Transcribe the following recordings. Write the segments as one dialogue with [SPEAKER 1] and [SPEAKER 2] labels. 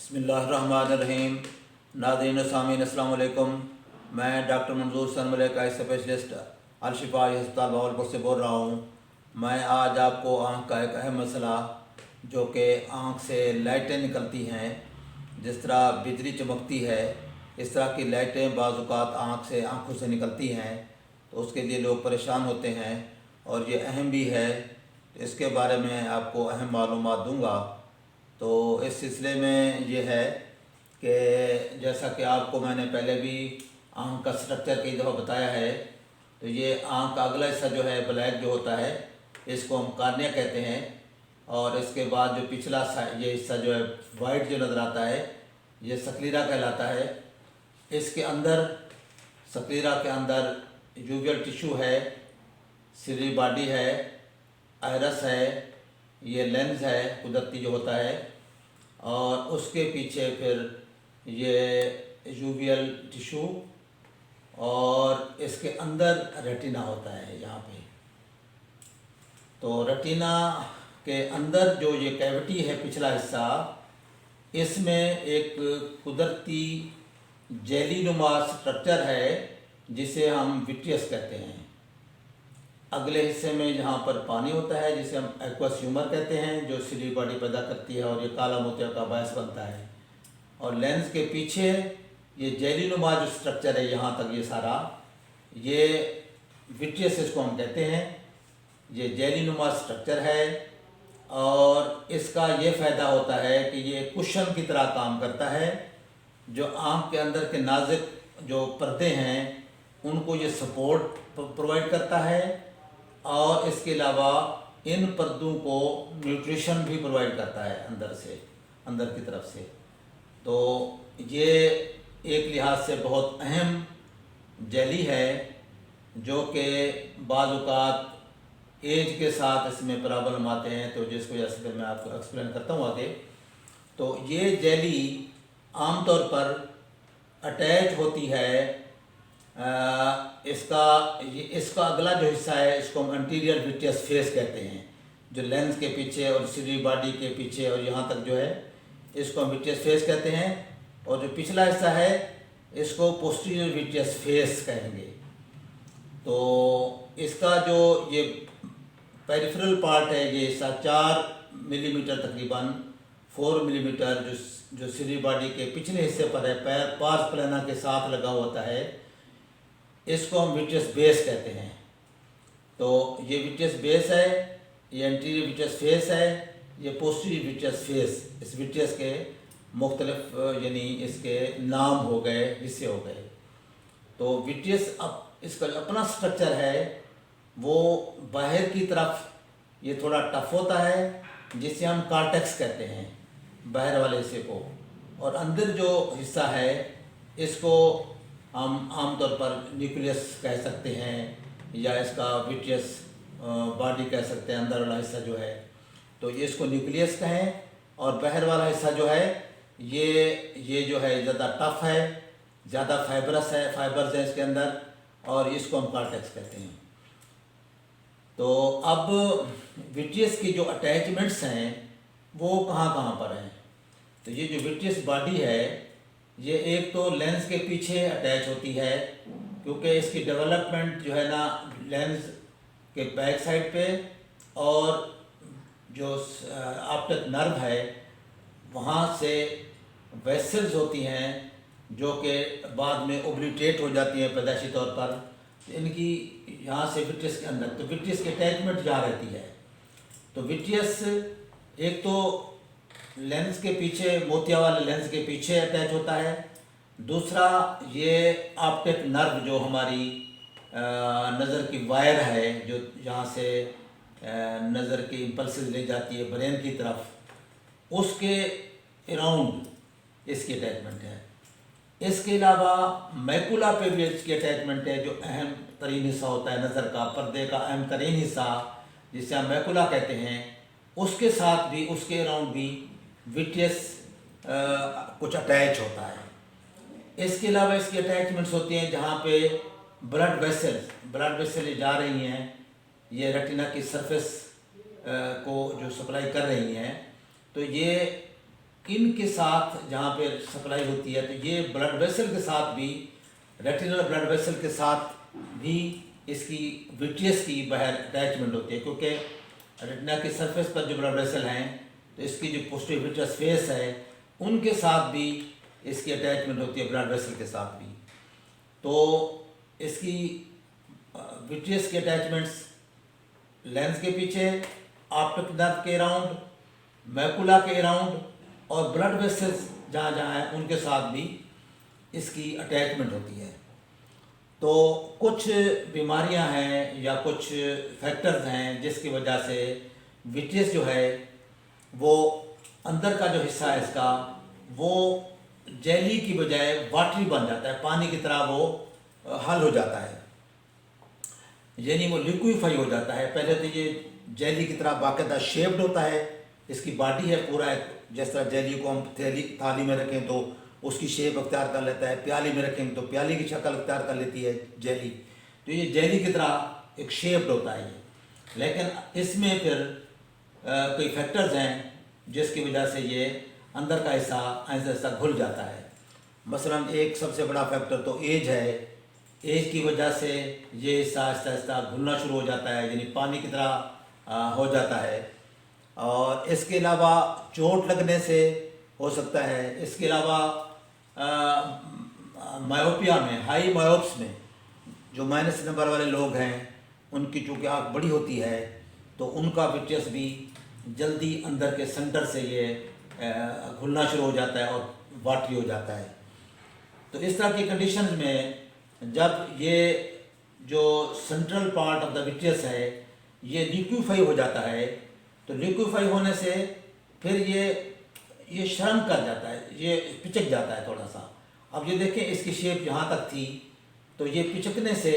[SPEAKER 1] बिस्मिल्लाहिर्रहमानिर्रहीम। नाज़रीन सामीन अस्सलाम वालेकुम। मैं डॉक्टर मंजूर सन मलिक आई स्पेशलिस्ट अल-शिफा अस्पताल भावलपुर से बोल रहा हूँ। मैं आज आपको आँख का एक अहम मसला जो कि आँख से लाइटें निकलती हैं, जिस तरह बिजली चमकती है इस तरह की लाइटें बाज़-औक़ात आँखों से निकलती हैं, तो उसके लिए लोग परेशान होते हैं और ये अहम भी है। इसके बारे में आपको अहम मालूमात दूँगा। तो इस सिलसिले में ये है कि जैसा कि आपको मैंने पहले भी आँख का स्ट्रक्चर कई दफ़ा बताया है, तो ये आँख का अगला हिस्सा जो है ब्लैक जो होता है इसको हम कार्निया कहते हैं, और इसके बाद जो पिछला ये हिस्सा जो है वाइट जो नज़र आता है ये स्क्लेरा कहलाता है। इसके अंदर स्क्लेरा के अंदर यूवियल टिश्यू है, सिली बॉडी है, आयरस है, ये लेंस है कुदरती जो होता है, और उसके पीछे फिर ये यूवियल टिश्यू और इसके अंदर रेटिना होता है यहाँ पे। तो रेटिना के अंदर जो ये कैविटी है पिछला हिस्सा, इसमें एक कुदरती जेलीनुमा स्ट्रक्चर है जिसे हम विट्रियस कहते हैं। अगले हिस्से में जहाँ पर पानी होता है जिसे हम एक्वस ह्यूमर कहते हैं, जो सिली बॉडी पैदा करती है और ये काला मोतिया का बायस बनता है। और लेंस के पीछे ये जेलीनुमा जो स्ट्रक्चर है यहाँ तक ये सारा, ये विट्रियस इसको हम कहते हैं। ये जेलीनुमा स्ट्रक्चर है और इसका ये फ़ायदा होता है कि ये कुशन की तरह काम करता है। जो आँख के अंदर के नाजुक जो पर्दे हैं उनको ये सपोर्ट प्रोवाइड करता है, और इसके अलावा इन पर्दों को न्यूट्रिशन भी प्रोवाइड करता है अंदर की तरफ से। तो ये एक लिहाज से बहुत अहम जेली है जो कि बाज़-औक़ात एज के साथ इसमें प्रॉब्लम आते हैं, तो जिसको जैसे फिर मैं आपको एक्सप्लेन करता हूँ आगे। तो ये जेली आमतौर पर अटैच होती है इसका अगला जो हिस्सा है इसको हम एंटीरियर विट्रियस फेस कहते हैं, जो लेंस के पीछे और सिली बॉडी के पीछे और यहाँ तक जो है इसको हम विट्रियस फेस कहते हैं। और जो पिछला हिस्सा है इसको पोस्टीरियर विट्रियस फेस कहेंगे। तो इसका जो ये पेरिफेरल पार्ट है ये हिस्सा 4 मिलीमीटर तकरीबन 4 मिलीमीटर जो सिली बॉडी के पिछले हिस्से पर है, पार्स प्लाना के साथ लगा होता है, इसको हम विट्रियस बेस कहते हैं। तो ये विट्रियस बेस है, ये एंटीरियर विट्रियस फेस है, ये पोस्टीरियर विट्रियस फेस। इस विट्रियस के मुख्तलिफ यानी इसके नाम हो गए, हिस्से हो गए। तो विट्रियस अब इसका अपना स्ट्रक्चर है वो बाहर की तरफ ये थोड़ा टफ होता है जिसे हम कार्टेक्स कहते हैं, बाहर वाले हिस्से को, और अंदर जो हिस्सा है इसको हम आमतौर पर न्यूक्लियस कह सकते हैं या इसका विट्रियस बॉडी कह सकते हैं, अंदर वाला हिस्सा जो है। तो ये इसको न्यूक्लियस कहें, और बाहर वाला हिस्सा जो है ये जो है ज़्यादा टफ है, ज़्यादा फाइबर्स हैं इसके अंदर, और इसको हम कार्टेक्स कहते हैं। तो अब विट्रियस की जो अटैचमेंट्स हैं वो कहाँ कहाँ पर हैं। तो ये जो विट्रियस बॉडी है ये एक तो लेंस के पीछे अटैच होती है, क्योंकि इसकी डेवलपमेंट जो है ना लेंस के बैक साइड पे, और जो ऑप्टिक नर्व है वहाँ से वेसल्स होती हैं जो कि बाद में ओब्लिटेट हो जाती हैं पैदाइशी तौर पर, इनकी यहाँ से विट्रियस के अंदर, तो विट्रियस की अटैचमेंट यहाँ रहती है। तो विट्रियस एक तो लेंस के पीछे, मोतिया वाले लेंस के पीछे अटैच होता है। दूसरा ये ऑप्टिक नर्व जो हमारी नज़र की वायर है जो यहाँ से नज़र की इम्पल्सेस ले जाती है ब्रेन की तरफ, उसके अराउंड इसकी अटैचमेंट है। इसके अलावा मैकुला पे भी इसकी अटैचमेंट है, जो अहम तरीन हिस्सा होता है नज़र का, पर्दे का अहम तरीन हिस्सा जिसे हम मैकुला कहते हैं, उसके साथ भी, उसके अराउंड भी विट्रियस कुछ अटैच होता है। इसके अलावा इसकी अटैचमेंट्स होती हैं जहाँ पे ब्लड वेसल जा रही हैं, ये रेटिना की सरफेस को जो सप्लाई कर रही हैं, तो ये इनके साथ जहाँ पे सप्लाई होती है, तो ये ब्लड वेसल के साथ भी, रेटिनल ब्लड वेसल के साथ भी इसकी विट्रियस की बाहर अटैचमेंट होती है, क्योंकि रेटिना की सरफेस पर जो ब्लड वेसल हैं, तो इसकी जो पोस्टीरियर विट्रियस फेस है उनके साथ भी इसकी अटैचमेंट होती है, ब्लड वेसल के साथ भी। तो इसकी विट्रियस की अटैचमेंट्स लेंस के पीछे, ऑप्टिक नर्व के अराउंड, मैकुला के अराउंड और ब्लड वेसल्स जहाँ जहाँ हैं उनके साथ भी इसकी अटैचमेंट होती है। तो कुछ बीमारियां हैं या कुछ फैक्टर्स हैं जिसकी वजह से विट्रियस जो है वो अंदर का जो हिस्सा है इसका, वो जेली की बजाय वाटरी बन जाता है, पानी की तरह वो हल हो जाता है, यानी वो लिक्विफाई हो जाता है। पहले तो ये जेली की तरह बाकायदा शेप्ड होता है, इसकी बॉडी है पूरा, जिस तरह जेली को हम थाली में रखें तो उसकी शेप अख्तियार कर लेता है, प्याली में रखेंगे तो प्याली की शक्ल अख्तियार कर लेती है जेली। तो ये जेली की तरह एक शेप्ड होता है ये। लेकिन इसमें फिर कई फैक्टर्स हैं जिसकी वजह से ये अंदर का हिस्सा ऐसा ऐसा घुल जाता है। मसलन एक सबसे बड़ा फैक्टर तो एज है। एज की वजह से ये हिस्सा आहिस्ता आहिस्ता घुलना शुरू हो जाता है, यानी पानी की तरह हो जाता है। और इसके अलावा चोट लगने से हो सकता है। इसके अलावा मायोपिया में, हाई मायोप्स में, जो माइनस नंबर वाले लोग हैं उनकी चूँकि आँख बड़ी होती है तो उनका विट्रियस भी जल्दी अंदर के सेंटर से ये घुलना शुरू हो जाता है और वाटरी हो जाता है। तो इस तरह की कंडीशंस में जब ये जो central part of the vitreous है ये लिक्विफाई हो जाता है, तो लिक्विफाई होने से फिर ये श्रंक कर जाता है, ये पिचक जाता है थोड़ा सा। अब ये देखें इसकी शेप यहाँ तक थी, तो ये पिचकने से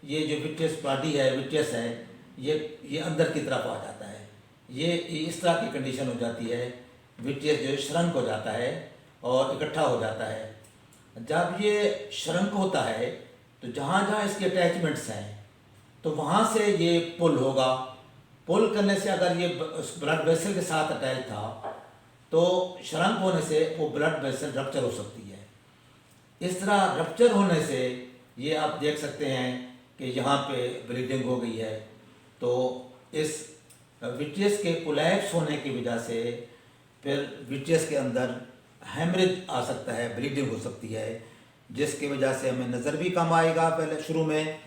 [SPEAKER 1] ये जो विट्रियस बॉडी है, विट्रियस है, ये अंदर की तरफ आ जाता है। ये इस तरह की कंडीशन हो जाती है, विट्रियस जो श्रंक हो जाता है और इकट्ठा हो जाता है। जब ये श्रंक होता है तो जहाँ जहाँ इसके अटैचमेंट्स हैं तो वहाँ से ये पुल होगा। पुल करने से अगर ये ब्लड वेसल के साथ अटैच था तो श्रंक होने से वो ब्लड वेसल रप्चर हो सकती है। इस तरह रप्चर होने से ये आप देख सकते हैं कि यहाँ पे ब्लीडिंग हो गई है। तो इस विट्रियस के कोलैप्स होने की वजह से फिर विट्रियस के अंदर हेमरेज आ सकता है, ब्लीडिंग हो सकती है, जिसकी वजह से हमें नज़र भी कम आएगा पहले शुरू में,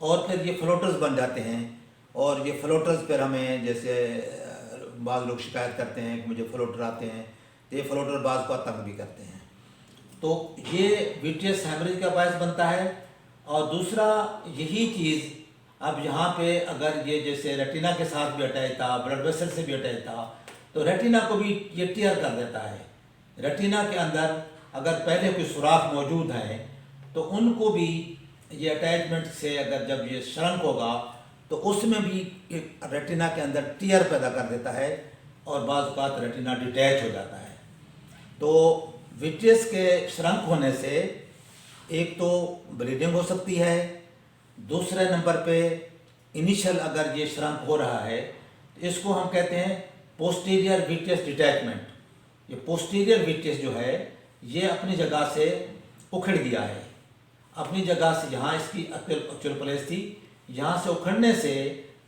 [SPEAKER 1] और फिर ये फ्लोटर्स बन जाते हैं। और ये फ्लोटर्स फिर हमें, जैसे बाज़ लोग शिकायत करते हैं कि मुझे फ्लोटर आते हैं, तो ये फ्लोटर बाज़ को तंग भी करते हैं। तो ये विट्रियस हेमरेज का बायस बनता है। और दूसरा यही चीज़ अब यहाँ पे अगर ये जैसे रेटिना के साथ भी अटैच था, ब्लड वेसल से भी अटैच था, तो रेटिना को भी ये टीयर कर देता है। रेटिना के अंदर अगर पहले कोई सुराख मौजूद है तो उनको भी ये अटैचमेंट से अगर जब ये श्रंक होगा तो उसमें भी रेटिना के अंदर टीयर पैदा कर देता है और बाज़ औक़ात रेटिना डिटैच हो जाता है। तो विट्रियस के श्रंक होने से एक तो ब्लीडिंग हो सकती है, दूसरे नंबर पे इनिशियल अगर ये श्रंक हो रहा है तो इसको हम कहते हैं पोस्टीरियर विट्रियस डिटैचमेंट। ये पोस्टीरियर विट्रियस जो है ये अपनी जगह से उखड़ गया है, अपनी जगह से, यहाँ इसकी एक्चुअल प्लेस थी, यहाँ से उखड़ने से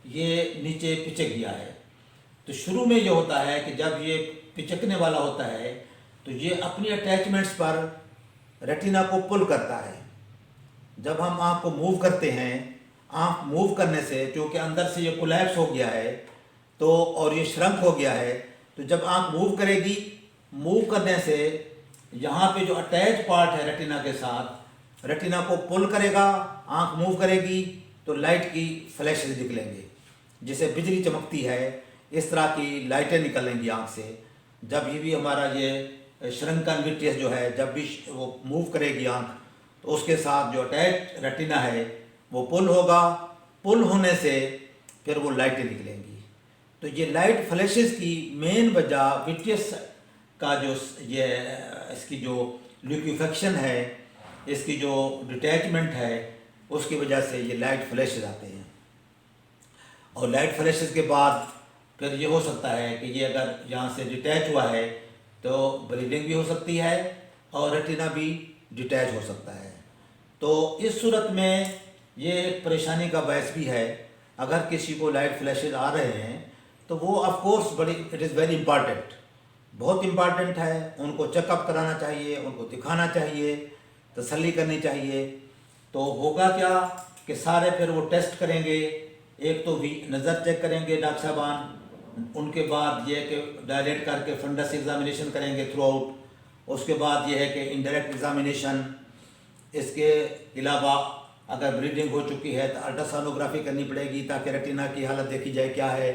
[SPEAKER 1] ये नीचे पिचक गया है। तो शुरू में ये होता है कि जब ये पिचकने वाला होता है तो ये अपनी अटैचमेंट्स पर रेटिना को पुल करता है। जब हम आँख को मूव करते हैं, आँख मूव करने से क्योंकि अंदर से ये कोलैप्स हो गया है तो, और ये श्रंक हो गया है, तो जब आँख मूव करेगी, मूव करने से यहाँ पे जो अटैच पार्ट है रेटिना के साथ, रेटिना को पुल करेगा, आँख मूव करेगी तो लाइट की फ्लैशेस निकलेंगे, जिसे बिजली चमकती है, इस तरह की लाइटें निकलेंगी आँख से। जब ये भी हमारा ये श्रंकन विट्रियस जो है, जब भी वो मूव करेगी आँख, तो उसके साथ जो अटैच रेटिना है वो पुल होगा, पुल होने से फिर वो लाइटें निकलेंगी। तो ये लाइट फ्लैशेस की मेन वजह विट्रियस का जो ये इसकी जो लिक्विफेक्शन है, इसकी जो डिटैचमेंट है, उसकी वजह से ये लाइट फ्लैशेस आते हैं। और लाइट फ्लैशेस के बाद फिर ये हो सकता है कि ये अगर यहाँ से डिटैच हुआ है तो ब्लीडिंग भी हो सकती है और रेटिना भी डिटैच हो सकता है। तो इस सूरत में ये एक परेशानी का बायस भी है। अगर किसी को लाइट फ्लैशेज आ रहे हैं तो वो ऑफ कोर्स बड़ी इट इज़ वेरी इंपॉर्टेंट, बहुत इम्पॉर्टेंट है। उनको चेकअप कराना चाहिए, उनको दिखाना चाहिए, तसल्ली करनी चाहिए। तो होगा क्या कि सारे फिर वो टेस्ट करेंगे। एक तो भी नज़र चेक करेंगे डॉक्टर साहबान, उनके बाद ये कि डायरेक्ट करके फंडस एग्जामिनेशन करेंगे थ्रू आउट। उसके बाद ये है कि इनडायरेक्ट एग्जामिनेशन। इसके अलावा अगर ब्लीडिंग हो चुकी है तो अल्ट्रासोनोग्राफी करनी पड़ेगी ताकि रेटिना की हालत देखी जाए क्या है।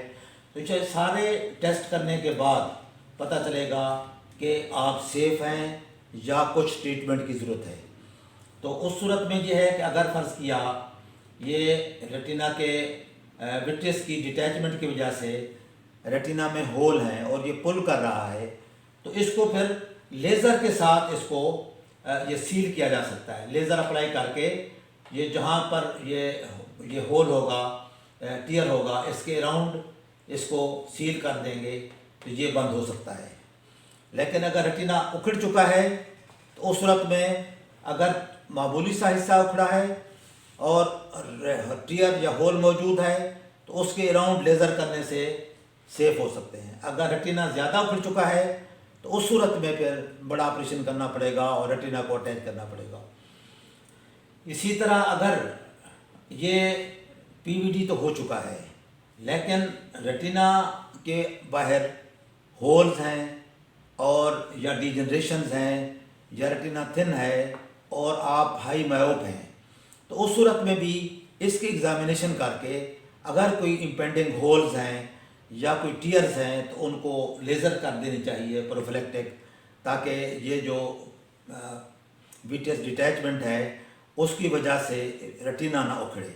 [SPEAKER 1] तो ये सारे टेस्ट करने के बाद पता चलेगा कि आप सेफ़ हैं या कुछ ट्रीटमेंट की ज़रूरत है। तो उस सूरत में ये है कि अगर फ़र्ज़ किया ये रेटिना के विट्रियस की डिटैचमेंट की वजह से रेटिना में होल हैं और ये पुल कर रहा है, तो इसको फिर लेज़र के साथ इसको ये सील किया जा सकता है। लेज़र अप्लाई करके ये जहाँ पर ये होल होगा, टीयर होगा, इसके अराउंड इसको सील कर देंगे तो ये बंद हो सकता है। लेकिन अगर रेटिना उखड़ चुका है तो उस सूरत में अगर मामूली सा हिस्सा उखड़ा है और टीयर या होल मौजूद है तो उसके अराउंड लेज़र करने से सेफ हो सकते हैं। अगर रेटिना ज़्यादा उखड़ चुका है तो उस सूरत में फिर बड़ा ऑपरेशन करना पड़ेगा और रेटिना को अटैच करना पड़ेगा। इसी तरह अगर ये पीवीडी तो हो चुका है लेकिन रेटिना के बाहर होल्स हैं और या डिजनरेशंस हैं या रेटिना थिन है और आप हाई मायोप हैं, तो उस सूरत में भी इसकी एग्जामिनेशन करके अगर कोई इम्पेंडिंग होल्स हैं या कोई टीयर्स हैं तो उनको लेज़र कर देनी चाहिए प्रोफिलेक्टिक, ताकि ये जो विट्रियस डिटैचमेंट है उसकी वजह से रेटिना ना उखड़े।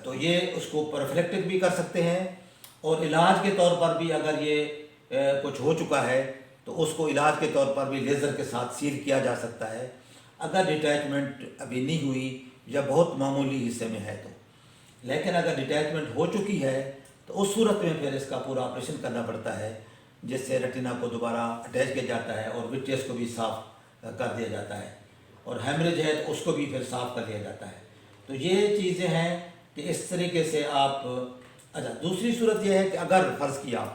[SPEAKER 1] तो ये उसको प्रोफिलेक्टिक भी कर सकते हैं और इलाज के तौर पर भी अगर ये कुछ हो चुका है तो उसको इलाज के तौर पर भी लेज़र के साथ सील किया जा सकता है अगर डिटैचमेंट अभी नहीं हुई या बहुत मामूली हिस्से में है तो। लेकिन अगर डिटैचमेंट हो चुकी है तो उस सूरत में फिर इसका पूरा ऑपरेशन करना पड़ता है, जिससे रेटिना को दोबारा अटैच किया जाता है और विट्रियस को भी साफ़ कर दिया जाता है और हेमरेज है तो उसको भी फिर साफ़ कर दिया जाता है। तो ये चीज़ें हैं कि इस तरीके से आप। अच्छा, दूसरी सूरत यह है कि अगर फ़र्ज़ किया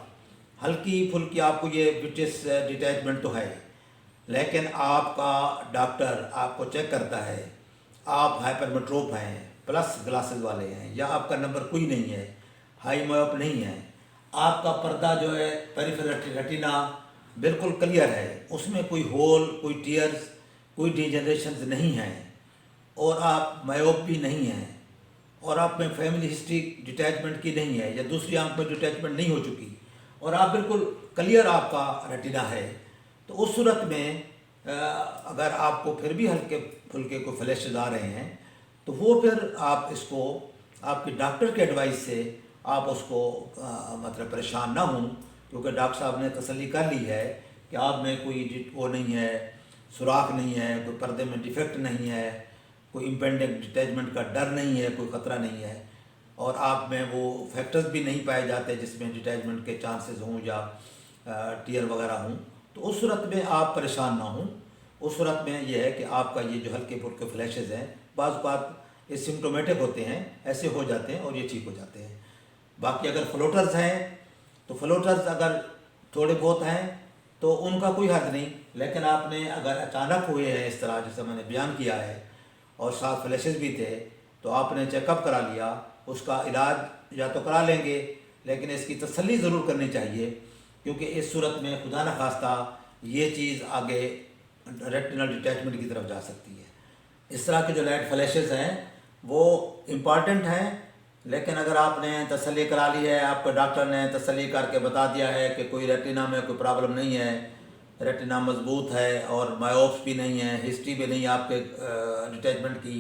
[SPEAKER 1] हल्की फुल्की आपको ये विट्रियस डिटैचमेंट तो है लेकिन आपका डॉक्टर आपको चेक करता है, आप हाइपरमेट्रोप हैं, प्लस ग्लासेस वाले हैं, या आपका नंबर कोई नहीं है, हाई मायोप नहीं है, आपका पर्दा जो है पेरिफेरल रेटिना बिल्कुल क्लियर है, उसमें कोई होल, कोई टीयर्स, कोई डिजनरेशंस नहीं हैं और आप मायोप भी नहीं हैं और आप में फैमिली हिस्ट्री डिटैचमेंट की नहीं है या दूसरी आंख में डिटैचमेंट नहीं हो चुकी और आप बिल्कुल क्लियर आपका रेटिना है, तो उस सूरत में अगर आपको फिर भी हल्के फुल्के को फ्लैशेज आ रहे हैं तो वो फिर आप इसको आपके डॉक्टर के एडवाइस से आप उसको मतलब परेशान ना हों, क्योंकि डॉक्टर साहब ने तसल्ली कर ली है कि आप में कोई वो नहीं है, सुराख नहीं है, कोई पर्दे में डिफेक्ट नहीं है, कोई इम्पेंडिंग डिटैचमेंट का डर नहीं है, कोई ख़तरा नहीं है और आप में वो फैक्टर्स भी नहीं पाए जाते जिसमें डिटैचमेंट के चांसेस हों या टीयर वगैरह हों। तो उस सूरत में आप परेशान ना हों। उस सूरत में यह है कि आपका ये जो हल्के फुल्के फ्लैशेज़ हैं बाज़ बात ये सिम्टोमेटिक होते हैं, ऐसे हो जाते हैं और ये ठीक हो जाते हैं। बाकी अगर फ्लोटर्स हैं तो फ्लोटर्स अगर थोड़े बहुत हैं तो उनका कोई हर्ज नहीं, लेकिन आपने अगर अचानक हुए हैं इस तरह जैसे मैंने बयान किया है और साथ फ्लैशेस भी थे तो आपने चेकअप करा लिया, उसका इलाज या तो करा लेंगे लेकिन इसकी तसल्ली ज़रूर करनी चाहिए, क्योंकि इस सूरत में खुदा न खास्ता ये चीज़ आगे रेटिनल डिटैचमेंट की तरफ जा सकती है। इस तरह के जो लाइट फ्लैशेस हैं वो इम्पॉर्टेंट हैं, लेकिन अगर आपने तसल्ली करा ली है, आपके डॉक्टर ने तसल्ली करके बता दिया है कि कोई रेटिना में कोई प्रॉब्लम नहीं है, रेटिना मजबूत है और मायोप्स भी नहीं है, हिस्ट्री भी नहीं है आपके डिटैचमेंट की,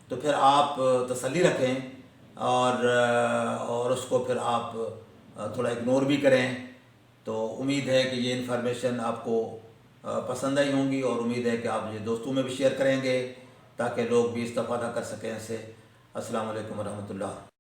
[SPEAKER 1] तो फिर आप तसल्ली रखें और उसको फिर आप थोड़ा इग्नोर भी करें। तो उम्मीद है कि ये इन्फॉर्मेशन आपको पसंद आई होंगी और उम्मीद है कि आप ये दोस्तों में भी शेयर करेंगे ताकि लोग भी इस्तेफादा कर सकें इससे। अस्सलाम वालेकुम रहमतुल्लाह।